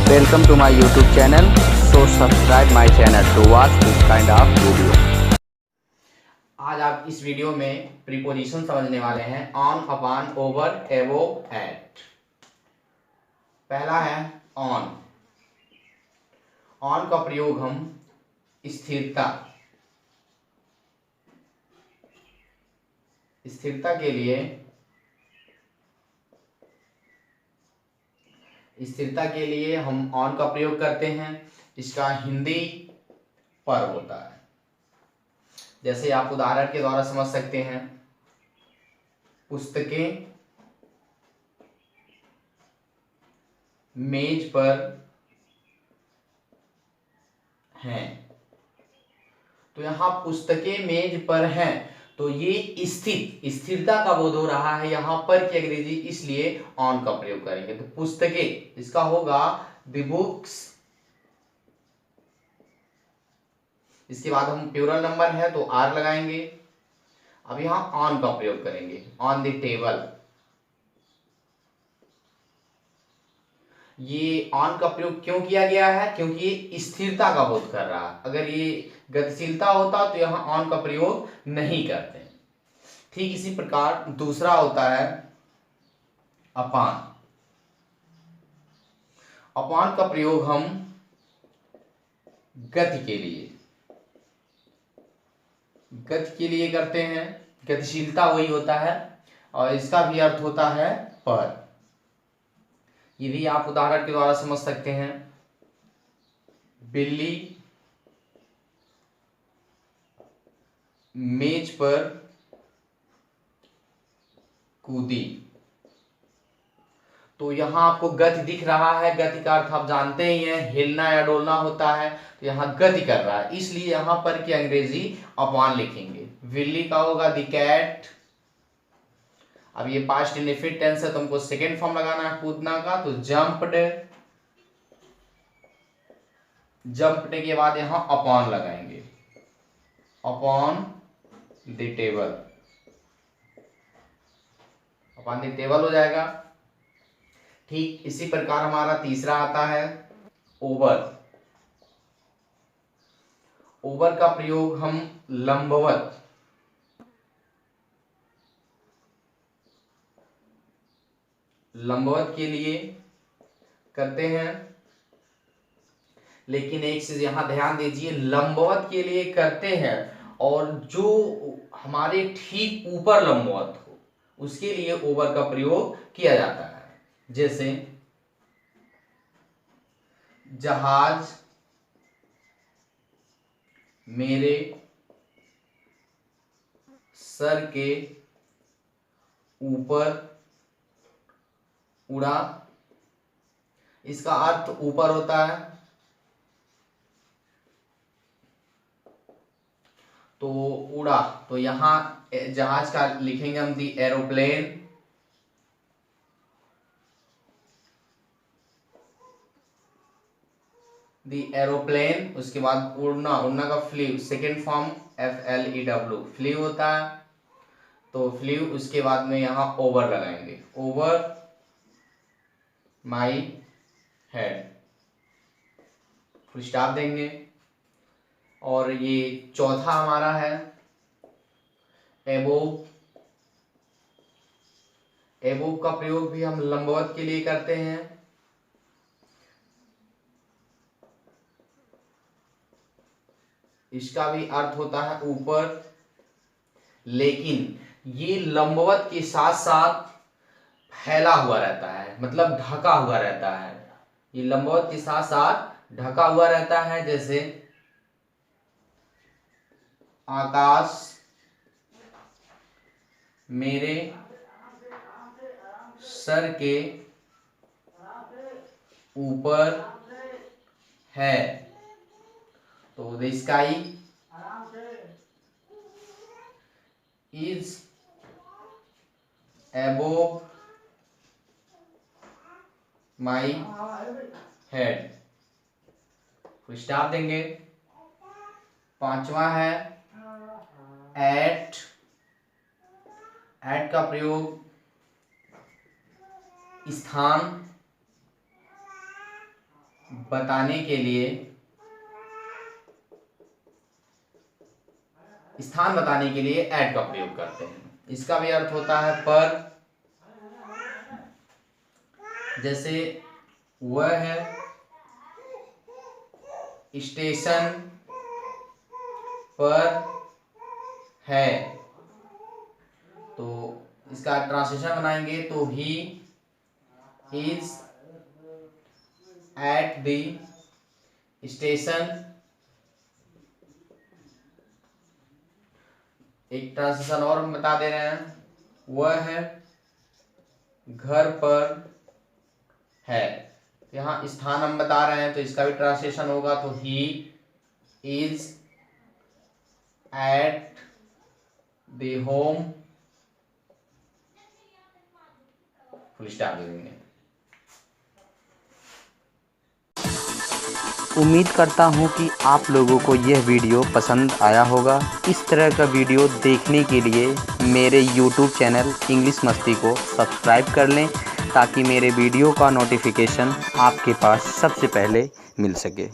Welcome to my YouTube channel. So subscribe my channel to watch this kind of video. आज आप इस video में preposition समझने वाले हैं on, upon, over, above, at. पहला है ऑन। ऑन का प्रयोग हम स्थिरता के लिए हम ऑन का प्रयोग करते हैं। इसका हिंदी पर होता है। जैसे आप उदाहरण के द्वारा समझ सकते हैं, पुस्तकें मेज पर हैं। तो यहां पुस्तकें मेज पर हैं, तो ये स्थिरता का बोध हो रहा है। यहां पर की अंग्रेजी इसलिए ऑन का प्रयोग करेंगे। तो पुस्तकें, इसका होगा द बुक्स। इसके बाद हम प्लूरल नंबर है तो आर लगाएंगे। अब यहां ऑन का प्रयोग करेंगे, ऑन द टेबल। ये ऑन का प्रयोग क्यों किया गया है? क्योंकि ये स्थिरता का बोध कर रहा है। अगर ये गतिशीलता होता तो यहां ऑन का प्रयोग नहीं करते। ठीक इसी प्रकार दूसरा होता है अपॉन। अपॉन का प्रयोग हम गति के लिए करते हैं। गतिशीलता वही होता है और इसका भी अर्थ होता है पर। ये भी आप उदाहरण के द्वारा समझ सकते हैं। बिल्ली मेज पर कूदी। तो यहां आपको गति दिख रहा है। गति का अर्थ आप जानते ही हैं, हिलना या डोलना होता है। तो यहां गति कर रहा है, इसलिए यहां पर की अंग्रेजी अपॉन लिखेंगे। बिल्ली का होगा द कैट। अब ये पास्ट इंडेफिनिट टेंस है तो हमको सेकेंड फॉर्म लगाना है कूदना का। तो जंपने के बाद यहां अपॉन लगाएंगे, upon the table. Upon the table हो जाएगा। ठीक इसी प्रकार हमारा तीसरा आता है ओवर। ओवर का प्रयोग हम लंबवत के लिए करते हैं। लेकिन एक चीज यहां ध्यान दीजिए, लंबवत के लिए करते हैं और जो हमारे ठीक ऊपर लंबवत हो उसके लिए ओवर का प्रयोग किया जाता है। जैसे जहाज मेरे सर के ऊपर उड़ा। इसका अर्थ ऊपर होता है। तो उड़ा, तो यहां जहाज का लिखेंगे हम दी एरोप्लेन। दी एरोप्लेन। उसके बाद उड़ना, उड़ना का flew, second form FLEW, flew होता है। तो फ्लीव, उसके बाद में यहां ओवर लगाएंगे, over my head, full stop देंगे। और ये चौथा हमारा है एबोव। एबोव का प्रयोग भी हम लंबवत के लिए करते हैं। इसका भी अर्थ होता है ऊपर, लेकिन ये लंबवत के साथ साथ फैला हुआ रहता है, मतलब ढका हुआ रहता है। ये लंबवत के साथ साथ ढका हुआ रहता है। जैसे आकाश मेरे सर के ऊपर है। तो the sky is above my head, full stop देंगे। पांचवा है एट। एट का प्रयोग स्थान बताने के लिए, स्थान बताने के लिए एट का प्रयोग करते हैं। इसका भी अर्थ होता है पर, जैसे वह है स्टेशन पर है, तो इसका ट्रांसलेशन बनाएंगे तो he is at the station. एक ट्रांसलेशन और हम बता दे रहे हैं, वह है घर पर है। यहाँ स्थान हम बता रहे हैं तो इसका भी ट्रांसलेशन होगा तो he is at the home, full stop दे देंगे। उम्मीद करता हूँ कि आप लोगों को यह वीडियो पसंद आया होगा। इस तरह का वीडियो देखने के लिए मेरे YouTube चैनल इंग्लिश मस्ती को सब्सक्राइब कर लें, ताकि मेरे वीडियो का नोटिफिकेशन आपके पास सबसे पहले मिल सके।